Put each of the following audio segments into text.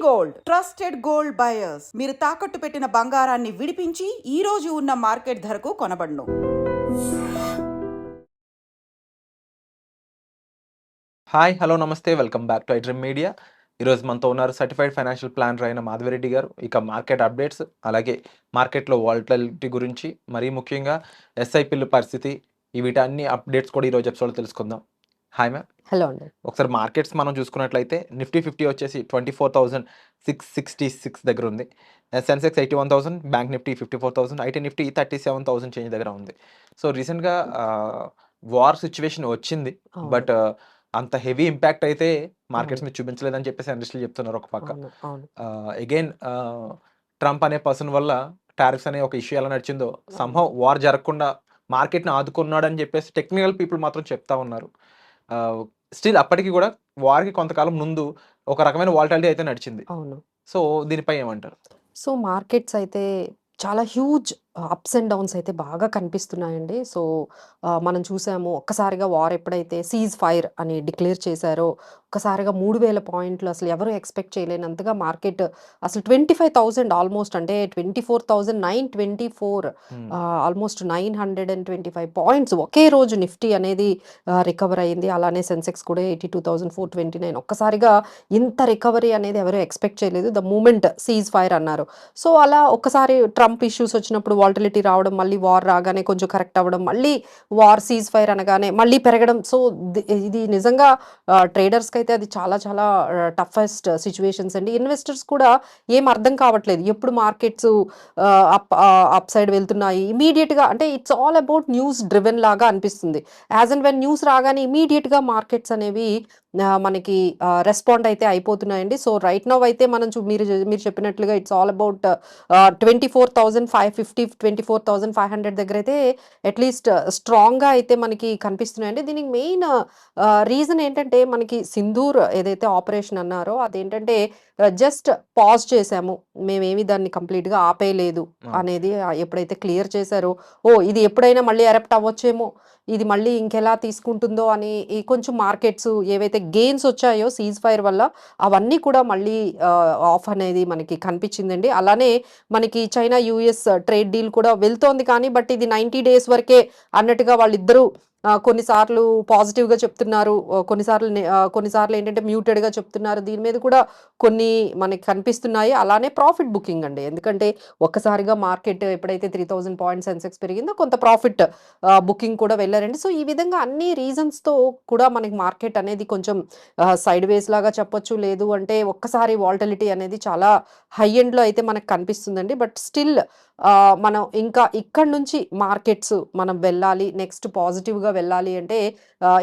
Gold trusted gold buyers. మీరు తాకట్టు పెట్టిన బంగారాన్ని విడిపించి ఈ రోజు ఉన్న మార్కెట్ ధరకు కొనబడును. హాయ్, హలో, నమస్తే, welcome back to iDream media. ఈరోజు మనతో ఉన్నారు సర్టిఫైడ్ ఫైనాన్షియల్ ప్లానర్ అయిన మాధవిరెడ్డి గారు. ఇక మార్కెట్ అప్డేట్స్, అలాగే మార్కెట్లో వాలటిలిటీ గురించి, మరీ ముఖ్యంగా ఎస్ఐపిల పరిస్థితి, వీటన్ని అప్డేట్స్ కూడా ఈరోజు ఎపిసోడ్లో తెలుసుకుందాం. Hi ma'am. హలో అండి. ఒకసారి మార్కెట్స్ మనం చూసుకున్నట్లయితే నిఫ్టీ 50 వచ్చేసి 24,666 దగ్గర ఉంది. Sensex 81,000, bank Nifty 54,000, IT Nifty 37,000 change దగ్గర ఉంది. సో రీసెంట్గా వార్ సిచ్యువేషన్ వచ్చింది, బట్ అంత హెవీ ఇంపాక్ట్ అయితే మార్కెట్స్ మీద చూపించలేదని చెప్పేసి అనలిస్టులు చెప్తున్నారు. ఒక పక్క అగైన్ ట్రంప్ అనే పర్సన్ వల్ల టారిఫ్స్ అనే ఒక ఇష్యూ ఎలా నడిచిందో, సంహౌ వార్ జరగకుండా మార్కెట్ని ఆదుకున్నాడు అని చెప్పేసి టెక్నికల్ పీపుల్ మాత్రం చెప్తా ఉన్నారు. స్టిల్ అప్పటికి కూడా వార్కి కొంతకాలం ముందు ఒక రకమైన వాలటిలిటీ అయితే నడిచింది. సో దీనిపై ఏమంటారు? సో మార్కెట్స్ అయితే చాలా హ్యూజ్ అప్స్ అండ్ డౌన్స్ అయితే బాగా కనిపిస్తున్నాయండి. సో మనం చూసాము, ఒక్కసారిగా వార్ ఎప్పుడైతే సీజ్ ఫైర్ అని డిక్లేర్ చేశారో, ఒక్కసారిగా 3,000 పాయింట్లు అసలు ఎవరు ఎక్స్పెక్ట్ చేయలేనంతగా మార్కెట్ అసలు 25,000 ఆల్మోస్ట్, అంటే 24,924 ఆల్మోస్ట్ 925 పాయింట్స్ ఒకే రోజు నిఫ్టీ అనేది రికవర్ అయింది. అలానే సెన్సెక్స్ కూడా 82,429. ఒక్కసారిగా ఇంత రికవరీ అనేది ఎవరు ఎక్స్పెక్ట్ చేయలేదు ద మూమెంట్ సీజ్ ఫైర్ అన్నారు. సో అలా ఒక్కసారి ట్రంప్ ఇష్యూస్ వచ్చినప్పుడు వాలటిలిటీ రావడం, మళ్ళీ వార్ రాగానే కొంచెం కరెక్ట్ అవ్వడం, మళ్ళీ వార్ సీజ్ ఫైర్ అనగానే మళ్ళీ పెరగడం. సో ఇది నిజంగా ట్రేడర్స్కి అయితే అది చాలా చాలా టఫెస్ట్ సిచ్యువేషన్స్ అండి. ఇన్వెస్టర్స్ కూడా ఏం అర్థం కావట్లేదు, ఎప్పుడు మార్కెట్స్ అప్ సైడ్ వెళ్తున్నాయి ఇమీడియట్గా, అంటే it's all about news driven లాగా అనిపిస్తుంది. యాజ్ అండ్ వెన్ న్యూస్ రాగానే ఇమీడియట్గా మార్కెట్స్ అనేవి మనకి రెస్పాండ్ అయితే అయిపోతున్నాయండి. సో రైట్ నౌ అయితే మనం మీరు చెప్పినట్లుగా ఇట్స్ ఆల్ అబౌట్ 24,550, 24,500 దగ్గర అయితే అట్లీస్ట్ స్ట్రాంగ్గా అయితే మనకి కనిపిస్తున్నాయండి. దీనికి మెయిన్ రీజన్ ఏంటంటే, మనకి సింధూర్ ఏదైతే ఆపరేషన్ అన్నారో అదేంటంటే జస్ట్ పాజ్ చేసాము, మేమేమి దాన్ని కంప్లీట్గా ఆపేయలేదు అనేది ఎప్పుడైతే క్లియర్ చేశారో, ఇది ఎప్పుడైనా మళ్ళీ ఎరప్ట్ అవ్వచ్చేమో, ఇది మళ్ళీ ఇంకెలా తీసుకుంటుందో అని కొంచెం మార్కెట్స్ ఏవైతే గెయిన్స్ వచ్చాయో సీజ్ ఫైర్ వల్ల అవన్నీ కూడా మళ్ళీ ఆఫ్ అనేది మనకి కనిపించిందండి. అలానే మనకి చైనా యుఎస్ ట్రేడ్ డీల్ కూడా వెళ్తోంది, కానీ బట్ ఇది 90 days వరకే అన్నట్టుగా వాళ్ళిద్దరూ కొన్నిసార్లు పాజిటివ్గా చెప్తున్నారు, కొన్నిసార్లు ఏంటంటే మ్యూటెడ్గా చెప్తున్నారు. దీని మీద కూడా కొన్ని మనకి కనిపిస్తున్నాయి. అలానే ప్రాఫిట్ బుకింగ్ అండి, ఎందుకంటే ఒక్కసారిగా మార్కెట్ ఎప్పుడైతే 3,000 పాయింట్స్ సెన్సెక్స్ పెరిగిందో కొంత ప్రాఫిట్ బుకింగ్ కూడా వెళ్ళారండి. సో ఈ విధంగా అన్ని రీజన్స్తో కూడా మనకి మార్కెట్ అనేది కొంచెం సైడ్ వేస్ లాగా చెప్పొచ్చు, లేదు అంటే ఒక్కసారి వాలటిలిటీ అనేది చాలా హై ఎండ్లో అయితే మనకు కనిపిస్తుందండి. బట్ స్టిల్ మనం ఇంకా ఇక్కడ నుంచి మార్కెట్స్ మనం వెళ్ళాలి, నెక్స్ట్ పాజిటివ్గా వెళ్ళాలి అంటే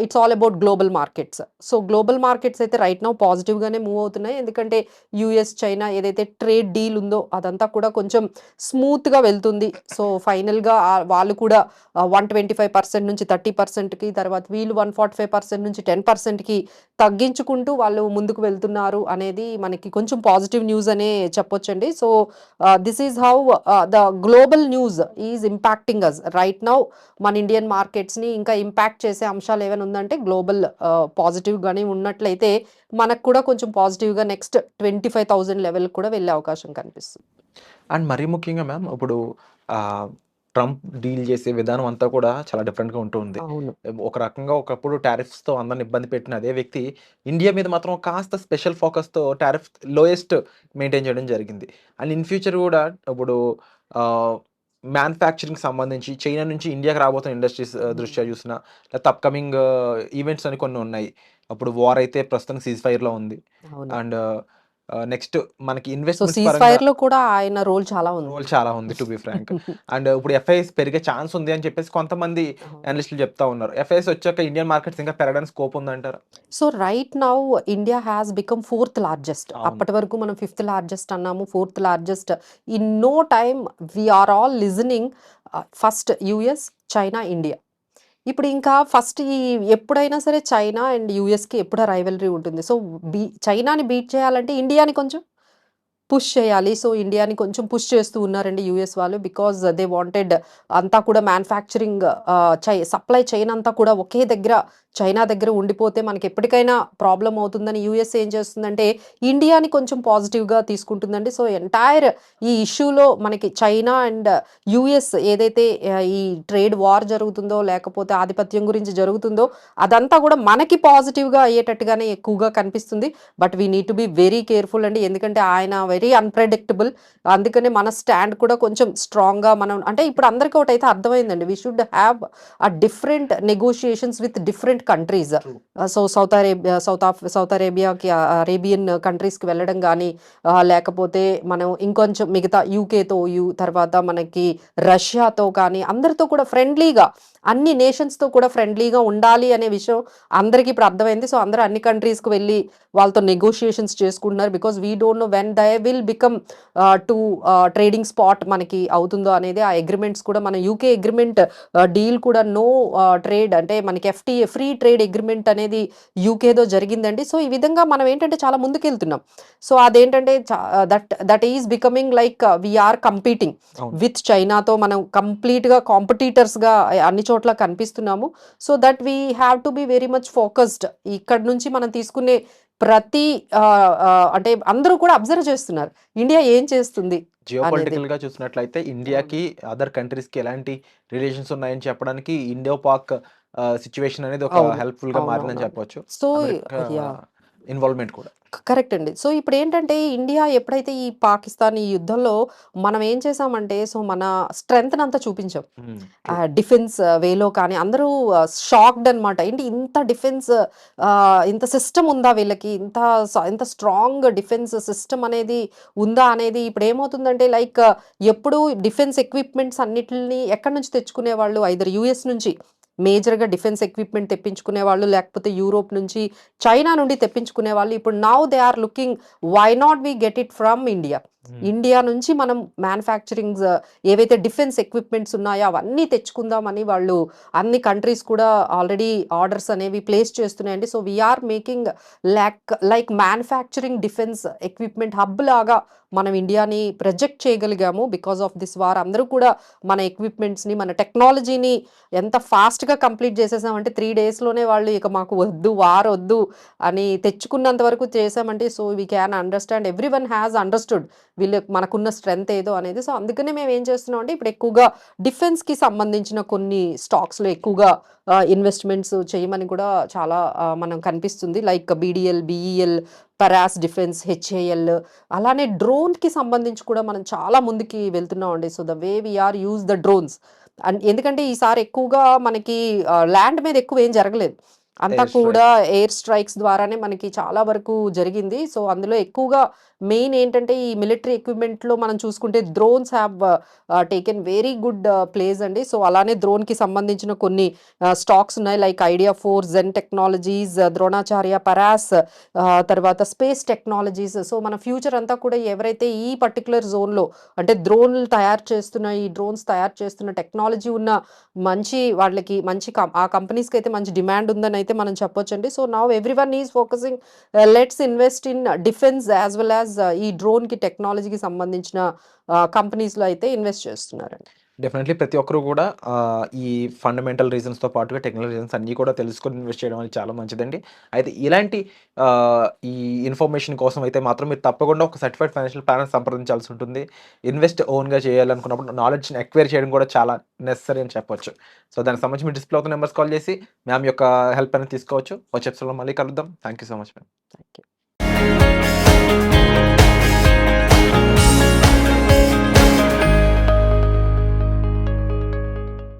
it's all about global markets. So global markets అయితే రైట్ నౌ పాజిటివ్గానే మూవ్ అవుతున్నాయి, ఎందుకంటే యుఎస్ చైనా ఏదైతే ట్రేడ్ డీల్ ఉందో అదంతా కూడా కొంచెం స్మూత్గా వెళ్తుంది. సో ఫైనల్గా వాళ్ళు కూడా 125% నుంచి 30%కి, తర్వాత వీళ్ళు 145% నుంచి 10%కి తగ్గించుకుంటూ వాళ్ళు ముందుకు వెళ్తున్నారు అనేది మనకి కొంచెం పాజిటివ్ న్యూస్ అనే చెప్పొచ్చండి. So this is how the global news is impacting us right now. మన ఇండియన్ మార్కెట్స్ని ఇంకా ఇంపాక్ట్ చేసే అంశాలు ఏమైనా ఉందంటే గ్లోబల్ పాజిటివ్గానే ఉన్నట్లయితే మనకు కూడా కొంచెం పాజిటివ్గా నెక్స్ట్ 25,000 లెవెల్ కూడా వెళ్ళే అవకాశం కనిపిస్తుంది. అండ్ మరీ ముఖ్యంగా మ్యామ్, ఇప్పుడు ట్రంప్ డీల్ చేసే విధానం అంతా కూడా చాలా డిఫరెంట్గా ఉంటుంది. ఒక రకంగా ఒకప్పుడు టారిఫ్స్తో అందరిని ఇబ్బంది పెట్టిన అదే వ్యక్తి ఇండియా మీద మాత్రం కాస్త స్పెషల్ ఫోకస్తో టారిఫ్ లోయెస్ట్ మెయింటైన్ చేయడం జరిగింది. అండ్ ఇన్ ఫ్యూచర్ కూడా ఇప్పుడు మ్యానుఫ్యాక్చరింగ్ సంబంధించి చైనా నుంచి ఇండియాకి రాబోతున్న ఇండస్ట్రీస్ దృష్ట్యా చూసినా, లేకపోతే అప్కమింగ్ ఈవెంట్స్ అని కొన్ని ఉన్నాయి. అప్పుడు వార్ అయితే ప్రస్తుతం సీజ్ ఫైర్లో ఉంది. అండ్ నెక్స్ట్ మనకి ఇన్వెస్ట్మెంట్ లో కూడా ఆయన రోల్ చాలా ఉంది టు బి ఫ్రాంక్. అండ్ ఇప్పుడు ఎఫ్ఐఎస్ పెరిగే ఛాన్స్ ఉంది అని చెప్పేసి కొంతమంది అనలిస్టులు చెప్తా ఉన్నారు. ఎఫ్ఐఎస్ వచ్చాక ఇండియన్ మార్కెట్స్ ఇంకా పెరగడానికి స్కోప్ ఉందంటారా? So right now India has become 4th largest. అప్పటి వరకు మనం 5th లార్జెస్ట్ అన్నాము, 4th largest. In no time we're all listening first US, China, India. ఇప్పుడు ఇంకా ఫస్ట్ ఎప్పుడైనా సరే చైనా అండ్ యుఎస్కి ఎప్పుడో రైవలరీ ఉంటుంది. సో చైనాని బీట్ చేయాలంటే ఇండియాని కొంచెం పుష్ చేయాలి. సో, ఇండియాని కొంచెం పుష్ చేస్తూ ఉన్నారండి యూఎస్ వాళ్ళు. బికాజ్ దే వాంటెడ్ అంతా కూడా మ్యానుఫ్యాక్చరింగ్ సప్లై చైన్ అంతా కూడా ఒకే దగ్గర చైనా దగ్గర ఉండిపోతే మనకి ఎప్పటికైనా ప్రాబ్లమ్ అవుతుందని యూఎస్ ఏం చేస్తుందంటే ఇండియాని కొంచెం పాజిటివ్‌గా తీసుకుంటుందండి. సో, ఎంటైర్ ఈ ఇష్యూలో మనకి చైనా అండ్ యూఎస్ ఏదైతే ఈ ట్రేడ్ వార్ జరుగుతుందో లేకపోతే ఆధిపత్యం గురించి జరుగుతుందో అదంతా కూడా మనకి పాజిటివ్‌గా అయ్యేటట్టుగానే ఎక్కువగా కనిపిస్తుంది. But we need to be very careful అండి. ఎందుకంటే ఆయన వెరీ అన్‌ప్రెడిక్టబుల్. అందుకనే మన స్టాండ్ కూడా కొంచెం స్ట్రాంగ్‌గా మనం అంటే ఇప్పుడు అందరికి ఒకటైతే అర్థమైందండి. We should have different negotiations with different countries. True. So, south అరేబియాకి అరేబియన్ కంట్రీస్‌కి వెళ్ళడం గానీ, లేకపోతే మనం ఇంకొంచెం మిగతా యూకేతో తర్వాత మనకి రష్యాతో కానీ అందరితో కూడా ఫ్రెండ్లీగా అన్ని నేషన్స్‌తో కూడా ఫ్రెండ్లీగా ఉండాలి అనే విషయం అందరికి ఇప్పుడు అర్థమైంది. సో, అందరూ అన్ని కంట్రీస్‌కి వెళ్ళి వాళ్ళతో నెగోషియేషన్స్ చేసుకుంటున్నారు. Because we don't know when they will become to trading spot మనకి అవుతుందో అనేది ఆ అగ్రిమెంట్స్ కూడా మన యూకే అగ్రిమెంట్ డీల్ కూడా నో ట్రేడ్ అంటే మనకి ఎఫ్టీఏ ఫ్రీ ట్రేడ్ అగ్రిమెంట్ అనేది యూకేతో జరిగిందండి. సో, ఈ విధంగా మనం ఏంటంటే చాలా ముందుకెళ్తున్నాం. సో, అదేంటంటే that is becoming like we are competing అవును. విత్ చైనాతో మనం కంప్లీట్‌గా కాంపిటీటర్స్‌గా అన్ని చోట్ల కనిపిస్తున్నాము. So, that we have to be very much focused. ఇక్కడి నుంచి మనం తీసుకునే ప్రతి అంటే అందరూ కూడా అబ్జర్వ్ చేస్తున్నారు. ఇండియా ఏం చేస్తుంది అనేది. జియోపొలిటికల్‌గా చూసినట్లయితే ఇండియాకి, అదర్ కంట్రీస్‌కి ఎలాంటి రిలేషన్స్ ఉన్నాయని చెప్పడానికి ఇండో పాక్ సిట్యుయేషన్ అనేది ఒక అవును. హెల్ప్‌ఫుల్‌గా మారిందని అవునవునండి. చెప్పొచ్చు. So, America yeah! ఇన్వాల్వ్‌మెంట్ కూడా. కరెక్ట్ అండి. సో, ఇప్పుడేంటంటే ఇండియా ఎప్పుడైతే ఈ పాకిస్తాన్ ఈ యుద్ధంలో మనం ఏం చేసామంటే సో, మన స్ట్రెంగ్త్‌నంతా చూపించాం. ట్రూ. డిఫెన్స్ వేలో కానీ అందరూ షాక్డ్ అనమాట. ఏంటి ఇంత డిఫెన్స్ ఇంత సిస్టమ్ ఉందా వీళ్ళకి? ఇంత స్ట్రాంగ్ డిఫెన్స్ సిస్టమ్ అనేది ఉందా అనేది ఇప్పుడేమవుతుందంటే లైక్ ఎప్పుడు డిఫెన్స్ ఎక్విప్‌మెంట్స్ అన్నిటిని ఎక్కడి నుంచి తెచ్చుకునేవాళ్ళు ఐదర్ యూఎస్ నుంచి మేజర్‌గా డిఫెన్స్ ఎక్విప్‌మెంట్ తెప్పించుకునేవాళ్ళు, లేకపోతే యూరోప్ నుంచి, చైనా నుండి తెప్పించుకునేవాళ్ళు. ఇప్పుడు now they are looking why not we get it from India. India నుంచి మనం మ్యానుఫ్యాక్చరింగ్స్ ఏవైతే డిఫెన్స్ ఎక్విప్‌మెంట్స్ ఉన్నాయో అవన్నీ తెచ్చుకుందామని వాళ్ళు అన్ని కంట్రీస్ కూడా ఆల్రెడీ ఆర్డర్స్ అనేవి ప్లేస్ చేస్తున్నాయండి. So, we are making like manufacturing defence equipment hub లాగా మనం ఇండియాని ప్రొజెక్ట్ చేయగలిగాము. బికాస్ ఆఫ్ దిస్ వార్ అందరూ కూడా మన ఎక్విప్‌మెంట్స్‌ని, మన టెక్నాలజీని ఎంత ఫాస్ట్‌గా కంప్లీట్ చేసేసామంటే 3 డేస్‌లోనే వాళ్ళు ఇక మాకు వద్దు, వార్ వద్దు అని తెచ్చుకున్నంత వరకు చేసామంటే so, we can understand everyone has understood మనకున్న స్ట్రెంగ్త్ ఏదో అనేది. సో, అందుకనే మేము ఏం చేస్తున్నాం అంటే ఇప్పుడు ఎక్కువగా డిఫెన్స్‌కి సంబంధించిన కొన్ని స్టాక్స్‌లో ఎక్కువగా ఇన్వెస్ట్‌మెంట్స్ చేయమని కూడా చాలా మనం కనిపిస్తుంది. Like BDL, BEL, Paras defence, HAL అలానే డ్రోన్‌కి సంబంధించి కూడా మనం చాలా ముందుకి వెళ్తున్నామండి. So, the way we are use the drones ఎందుకంటే ఈసారి ఎక్కువగా మనకి ల్యాండ్ మీద ఎక్కువ ఏం జరగలేదు. అంతా ఎయిర్ స్ట్రైక్. కూడా ఎయిర్ స్ట్రైక్స్ ద్వారానే మనకి చాలా వరకు జరిగింది. సో, అందులో ఎక్కువగా మెయిన్ ఏంటంటే ఈ మిలిటరీ ఎక్విప్‌మెంట్‌లో మనం చూసుకుంటే drones have taken very good place అండి. సో, అలానే డ్రోన్‌కి సంబంధించిన కొన్ని స్టాక్స్ ఉన్నాయి. లైక్ ఐడియా 4, జెన్ టెక్నాలజీస్, ద్రోణాచార్య, పరాస్ తర్వాత స్పేస్ టెక్నాలజీస్. సో, మన ఫ్యూచర్ అంతా కూడా ఎవరైతే ఈ పర్టిక్యులర్ జోన్‌లో అంటే డ్రోన్‌లు తయారు చేస్తున్న ఈ డ్రోన్స్ తయారు చేస్తున్న టెక్నాలజీ ఉన్న మంచి వాళ్ళకి మంచి ఆ కంపెనీస్‌కైతే మంచి డిమాండ్ ఉందని అయితే మనం చెప్పొచ్చండి. So, now everyone is focusing let's invest in defence as well as ఈ డ్రోన్‌కి టెక్నాలజీకి సంబంధించిన కంపెనీస్‌లో అయితే ఇన్వెస్ట్ చేస్తున్నారండి. డెఫినెట్లీ ప్రతి ఒక్కరు కూడా ఈ ఫండమెంటల్ రీజన్స్‌తో పాటుగా టెక్నికల్ రీజన్స్ అన్నీ కూడా తెలుసుకొని ఇన్వెస్ట్ చేయడం అనేది చాలా మంచిదండి. అయితే ఇలాంటి ఈ ఇన్ఫర్మేషన్ కోసం అయితే మాత్రం మీరు తప్పకుండా ఒక సర్టిఫైడ్ ఫైనాన్షియల్ ప్లానర్ సంప్రదించాల్సి ఉంటుంది. ఇన్వెస్ట్ ఓన్‌గా చేయాలనుకున్నప్పుడు నాలెడ్జ్‌ని అక్వైర్ చేయడం కూడా చాలా నెసెసరీ అని చెప్పొచ్చు. సో, దానికి సంబంధించి మీరు డిస్‌ప్లే అవుతున్న నంబర్స్ కాల్ చేసి మ్యామ్ యొక్క హెల్ప్ అనేది తీసుకోవచ్చు. వచ్చే ఎపిసోడ్‌లో మళ్ళీ కలుద్దాం. Thank you so much ma'am. Thank you.